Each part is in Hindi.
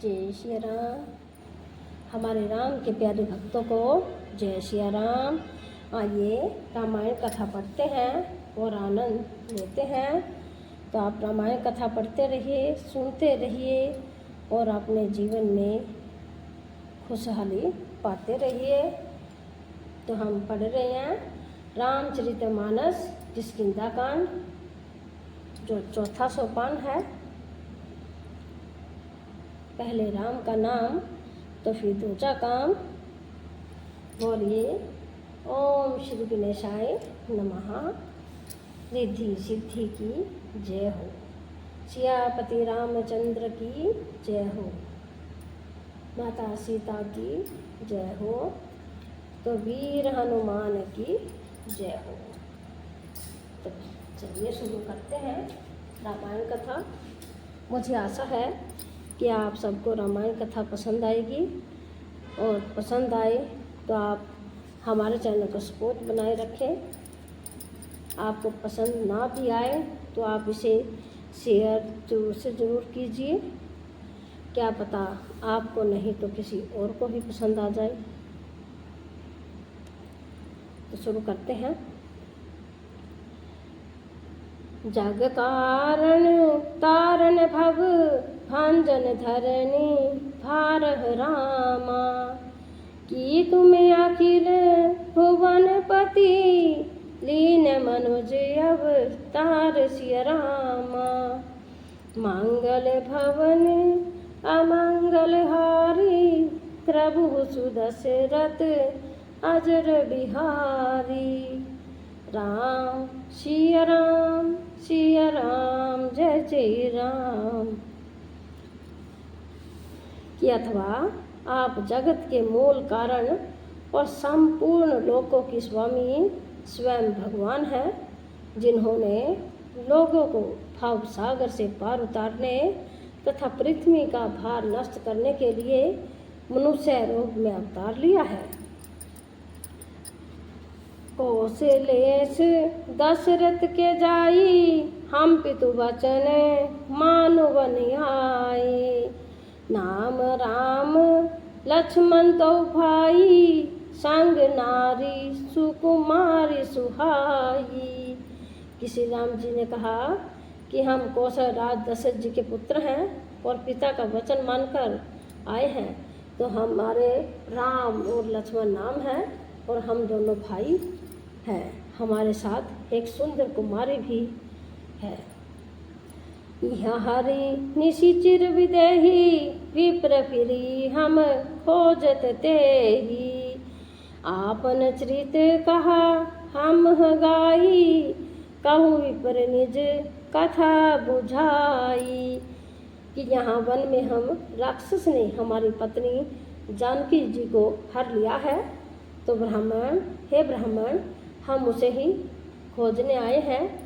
जय श्री राम। हमारे राम के प्यारे भक्तों को जय श्री राम। आइए रामायण कथा पढ़ते हैं और आनंद लेते हैं। तो आप रामायण कथा पढ़ते रहिए, सुनते रहिए और अपने जीवन में खुशहाली पाते रहिए। तो हम पढ़ रहे हैं रामचरितमानस किष्किंधा कांड, जो चौथा सोपान है। पहले राम का नाम तो फिर दूजा काम। बोलिए ओम श्री गणेशाय नमः। रिद्धि सिद्धि की जय हो। सियापति रामचंद्र की जय हो। माता सीता की जय हो। तो वीर हनुमान की जय हो। तो चलिए शुरू करते हैं रामायण कथा। मुझे आशा है कि आप सबको रामायण कथा पसंद आएगी, और पसंद आए तो आप हमारे चैनल को सपोर्ट बनाए रखें। आपको पसंद ना भी आए तो आप इसे शेयर जरूर से ज़रूर कीजिए। क्या पता आपको नहीं तो किसी और को भी पसंद आ जाए। तो शुरू करते हैं। जग कारण तारण भव भांजन धरनी भारह रामा, की तुम्हें अखिल भुवन पति लीन मनुज अवतार सिय रामा। मंगल भवन अमंगल हारी प्रभु सुदशरथ अजर बिहारी। राम सिया राम जय जय राम। कि अथवा आप जगत के मूल कारण और संपूर्ण लोकों की स्वामी स्वयं भगवान हैं, जिन्होंने लोगों को भव सागर से पार उतारने तथा पृथ्वी का भार नष्ट करने के लिए मनुष्य रूप में अवतार लिया है। कौशलेश दशरथ के जाई हम पितु वचन मानुवन आए। नाम राम लक्ष्मण तो भाई संग नारी सुकुमारी सुहाई। किसी राम जी ने कहा कि हम कौशल राज दशरथ जी के पुत्र हैं और पिता का वचन मानकर आए हैं। तो हमारे राम और लक्ष्मण नाम है और हम दोनों भाई हैं। हमारे साथ एक सुंदर कुमारी भी है। हरि निशिचिर विदेही विप्र फिरी हम खोजत तेही। आपन चरित कहा हम गाई कहूँ विप्र निज कथा बुझाई। कि यहाँ वन में हम राक्षस ने हमारी पत्नी जानकी जी को हर लिया है। तो ब्राह्मण, हे ब्राह्मण, हम उसे ही खोजने आए हैं।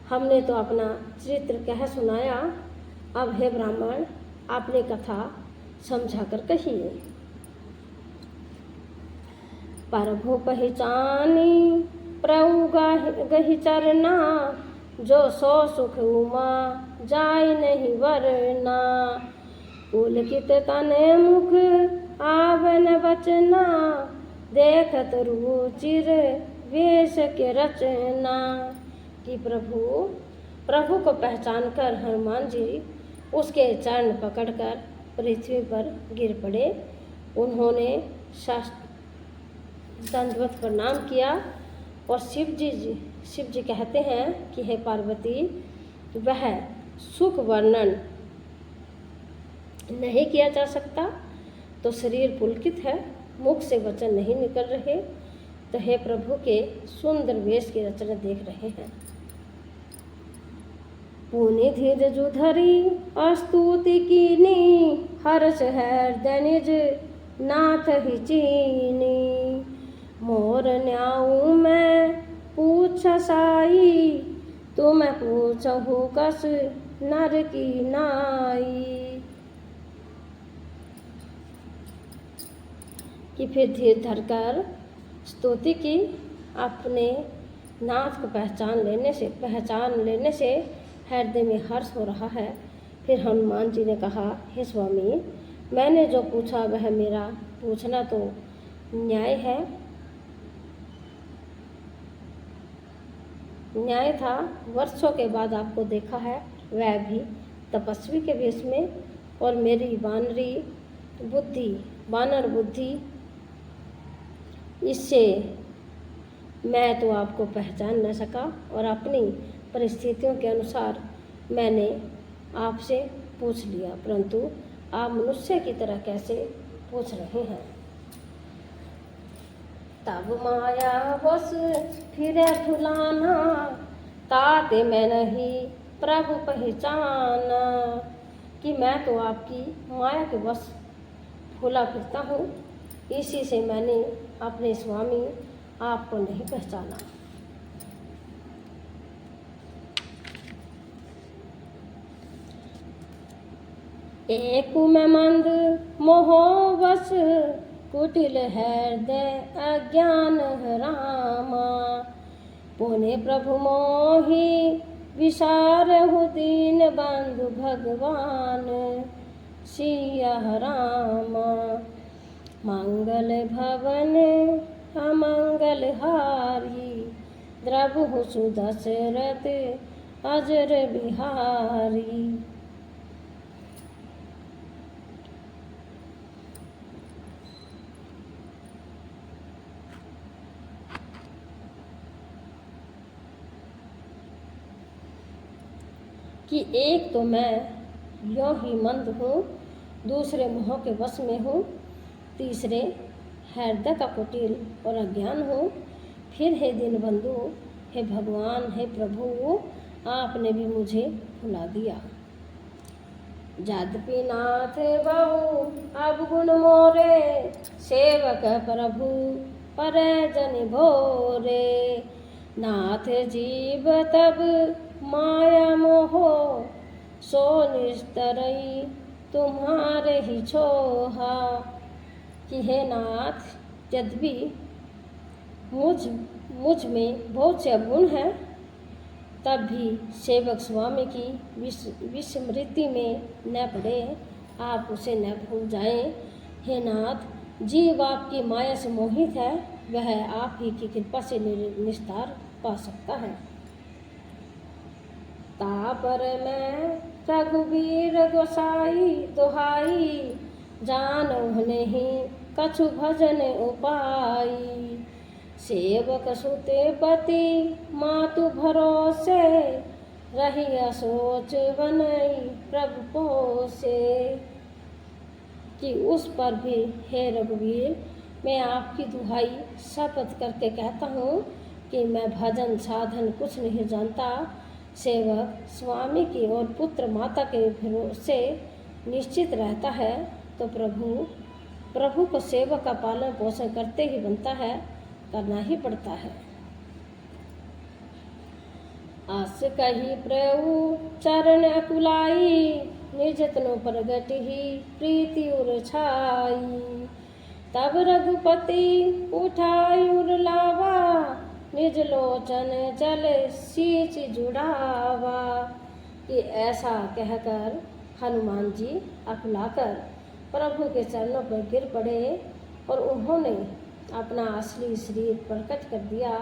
हमने तो अपना चरित्र कह सुनाया, अब हे ब्राह्मण आपने कथा समझा कर कहिए। प्रभु पहचानी प्रभु गहि चरना, जो सो सुख उमा जाय नहीं वरना। पुलकित तने मुख आवन बचना, देखत रुचिर वेश के रचना। कि प्रभु को पहचान कर हनुमान जी उसके चरण पकड़कर पृथ्वी पर गिर पड़े। उन्होंने दंडवत प्रणाम किया और शिव जी कहते हैं कि हे पार्वती, वह सुख वर्णन नहीं किया जा सकता। तो शरीर पुलकित है, मुख से वचन नहीं निकल रहे। तो हे प्रभु के सुंदर वेश की रचना देख रहे हैं। पुनि धीर जुधरी अस्तुति कीनी, हर्ष हृदय निज नाथ ही चीनी। मोर न्याऊ मैं पूछ साई, तुम पूछहु कस नर की नाई। कि फिर धीर धरकर स्तुति की। अपने नाथ को पहचान लेने से हृदय में हर्ष हो रहा है। फिर हनुमान जी ने कहा, हे स्वामी, मैंने जो पूछा वह मेरा पूछना तो न्याय है, न्याय था। वर्षों के बाद आपको देखा है, वह भी तपस्वी के वेश में, और मेरी वानर बुद्धि, इससे मैं तो आपको पहचान न सका, और अपनी परिस्थितियों के अनुसार मैंने आपसे पूछ लिया, परंतु आप मनुष्य की तरह कैसे पूछ रहे हैं। तब माया बस फिरे ठुलाना, ताते मैं नहीं प्रभु पहचाना, कि मैं तो आपकी माया के बस फूला फिरता हूँ, इसी से मैंने अपने स्वामी आपको नहीं पहचाना। एक मैं मंद मोह बस, कुटिल हृदय अज्ञान रामा, पुण्य प्रभु मोहि विसारहु दीन बंधु भगवान सिया रामा। मंगल भवन अमंगल हारी, द्रवहु सुदशरथ अजर बिहारी। कि एक तो मैं यों ही मंद हूँ, दूसरे मोह के वश में हूँ, तीसरे हृदय का कुटिल और अज्ञान हूँ, फिर हे दीनबंधु, हे भगवान, हे प्रभु, आपने भी मुझे भुला दिया। यद्यपि नाथ बहु अवगुण मोरे, सेवक प्रभु पर जन भोरे, नाथ जीव तब माया मोहो, सो निस्तरई तुम्हारे ही छोहा। कि हे नाथ, यद्यपि मुझ में बहुत से अवगुण हैं, तब भी सेवक स्वामी की विस्मृति में न पड़े, आप उसे न भूल जाएं। हे नाथ, जीव आपकी माया से मोहित है, वह आप ही की कृपा से निस्तार पा सकता है। तापर मैं रघुवीर गोसाई दुहाई, जानहु नहीं कछु भजन उपाई, सेवक सुते पति मातु भरोसे, रही सोच बनई प्रभु पोसे। कि उस पर भी हे रघुवीर, मैं आपकी दुहाई शपथ करके कहता हूँ कि मैं भजन साधन कुछ नहीं जानता। सेवक स्वामी की और पुत्र माता के भरोसे निश्चित रहता है, तो प्रभु को सेवक का पालन पोषण करते ही बनता है, करना ही पड़ता है। आस कही प्रभु चरण अकुलाई, निज तनु प्रगट ही प्रीति उर छाई, तब रघुपति उठाई उर लावा, निज लोचन चले सींच जुड़ावा। कि ऐसा कहकर हनुमान जी अकुलाकर प्रभु के चरणों पर गिर पड़े, और उन्होंने अपना असली शरीर प्रकट कर दिया।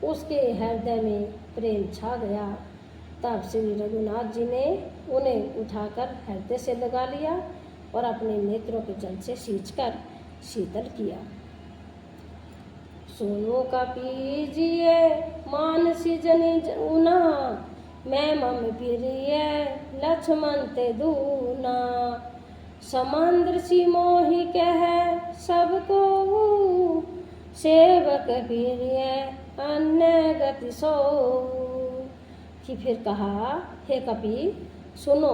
उसके हृदय में प्रेम छा गया। तब श्री रघुनाथ जी ने उन्हें उठाकर हृदय से लगा लिया और अपने नेत्रों के जल से सींचकर शीतल किया। सुनो का पीजिए मानसी जनी ऊना, मैं मम प्रिय लक्ष्मण ते दूना, समंद्र सी मोहि कह सबको, सेवक प्रिय अन्य गति सो। कि फिर कहा, हे कपि सुनो,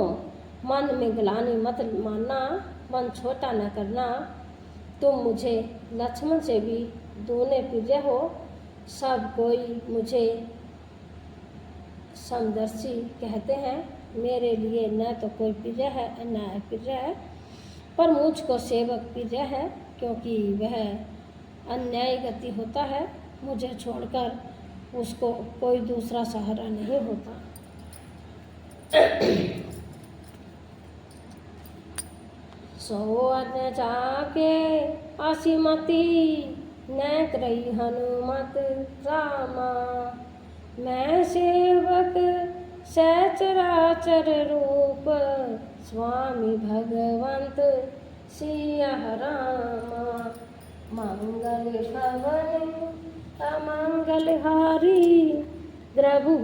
मन में ग्लानि मत मानना, मन छोटा न करना। तुम मुझे लक्ष्मण से भी दूने प्रिय हो। सब कोई मुझे समदर्शी कहते हैं, मेरे लिए न तो कोई प्रिय है न अप्रिय है, पर मुझको सेवक प्रिय है, क्योंकि वह अन्याय गति होता है। मुझे छोड़कर उसको कोई दूसरा सहारा नहीं होता। सो अज्ञ जाके असीमति न करई हनुमत रामा। मैं सेवक सचराचर रूप स्वामी भगवंत सिया रामा। मंगल भवन अमंगल हारी द्रभु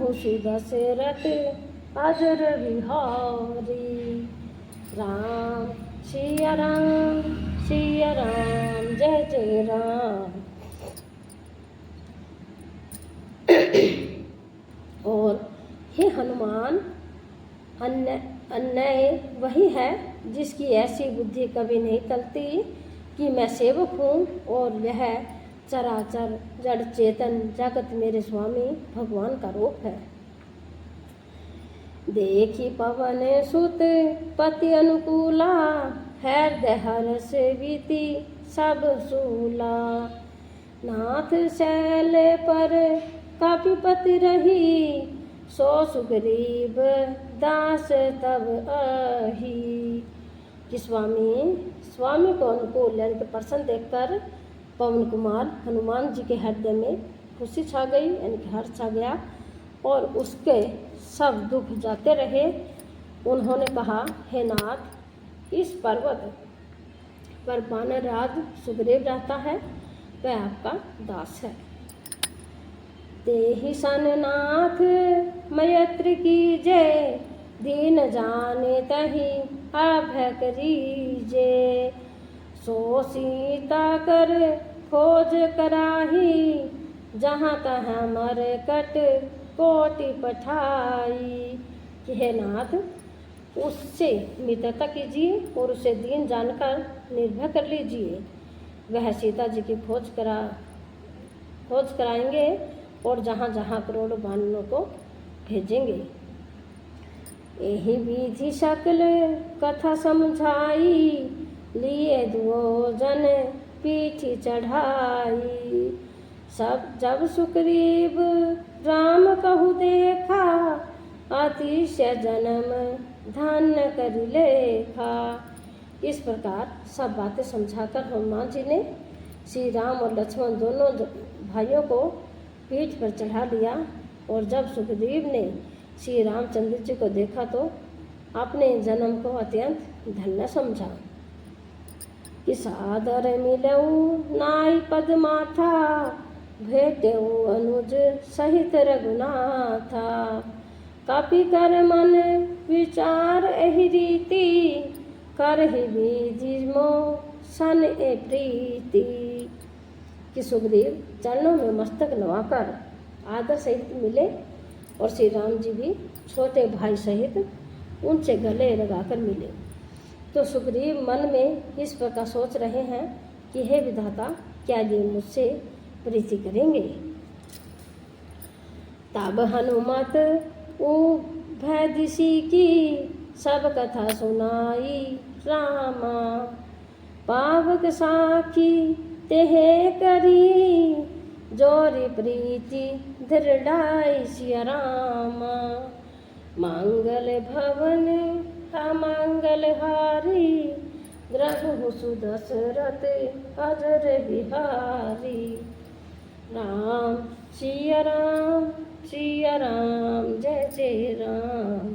दशरथ अजर बिहारी। राम सिया राम जय जय राम। और हे हनुमान, अन्याय वही है जिसकी ऐसी बुद्धि कभी नहीं टलती कि मैं सेवक हूँ और यह चराचर जड़ चेतन जगत मेरे स्वामी भगवान का रूप है। देखी पवन सुत पति अनुकूला हृदय हर्ष बीती सब सूला। नाथ शैल पर कपिपति रही सो सुग्रीव दास तब आही। कि स्वामी को अनुकूल यानी कि प्रसन्न देखकर पवन कुमार हनुमान जी के हृदय में खुशी छा गई यानी कि हर्ष छा गया और उसके सब दुख जाते रहे। उन्होंने कहा, हे नाथ, इस पर्वत पर वानर राज सुग्रीव रहता है, वह आपका दास है। तेहि सन नाथ मैत्र की जय दीन जाने तहि अभय करीजे। सो सीता कर खोज कराही जहाँ तहाँ मरकट कोटि पठाई। कि हे नाथ, उससे मित्रता कीजिए और उसे दीन जानकर निर्भय कर लीजिए। वह सीता जी की खोज कराएंगे और जहाँ जहाँ करोड़ों वानरों को भेजेंगे। यही विधि सकल कथा समझाई लिए दुओ जन पीठी चढ़ाई। सब जब सुग्रीव राम कहु देखा अतिशय जन्म धन्य कर लेखा। इस प्रकार सब बातें समझाकर हनुमान जी ने श्री राम और लक्ष्मण दोनों भाइयों को पीठ पर चढ़ा लिया। और जब सुग्रीव ने श्री रामचंद्र जी को देखा तो अपने जन्म को अत्यंत धन्य समझा। कि सादर मिलऊ नाई पद माथा भेटेऊ अनुज सहित रघुनाथा। कपि कर मन विचार एहि रीति करहि विधि मो सन ए प्रीति। कि सुग्रीव चरणों में मस्तक नवाकर आदर सहित मिले और श्री राम जी भी छोटे भाई सहित ऊंचे गले लगाकर मिले। तो सुग्रीव मन में इस प्रकार सोच रहे हैं कि हे विधाता, क्या ये मुझसे प्रीति करेंगे। तब हनुमत उभय दिशि की सब कथा सुनाई रामा। पावक साखी तेहे करी जोरी प्रीति दृढ़ाई सिया रामा। मंगल भवन अमंगल हारी द्रभु दशरथ अजर बिहारी। राम सिया राम जय जय राम।